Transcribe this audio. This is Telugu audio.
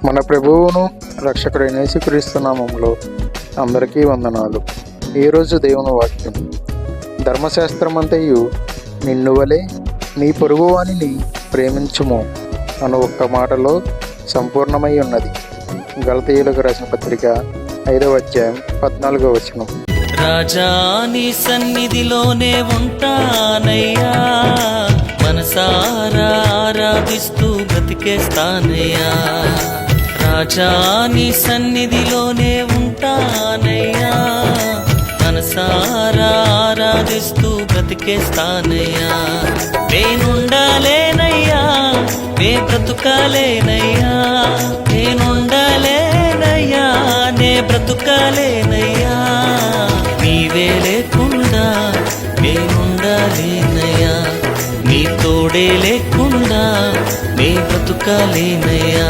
మన ప్రభువును రక్షకుడైన యేసుక్రీస్తు నామములో అందరికీ వందనాలు. ఈరోజు దేవుని వాక్యం, ధర్మశాస్త్రమంతయు నిన్ను వలె నీ పొరుగువానిని ప్రేమించుము అను ఒక్క మాటలో సంపూర్ణమై ఉన్నది. గలతీయులకు రాసిన పత్రిక 5వ అధ్యాయం 14వ వచనం. రాజా నీ సన్నిధిలోనే ఉంటానయ్యా, మనసారా ఆరాధిస్తూ బ్రతికేస్తానయ్యా. రాజా నీ సన్నిధిలోనే ఉంటానయ్యా, మనసారా ఆరాధిస్తూ బ్రతికేస్తానయ్యా. నేనుండాలేనయ్యా, నే బ్రతుకాలేనయ్యా, నేనుండాలేనయ్యా, నే బ్రతుకాలేనయ్యా. నీవే లేకుండా నేనుండాలేనయ్యా, నీ తోడే లేకుండా నే బ్రతుకాలేనయ్యా.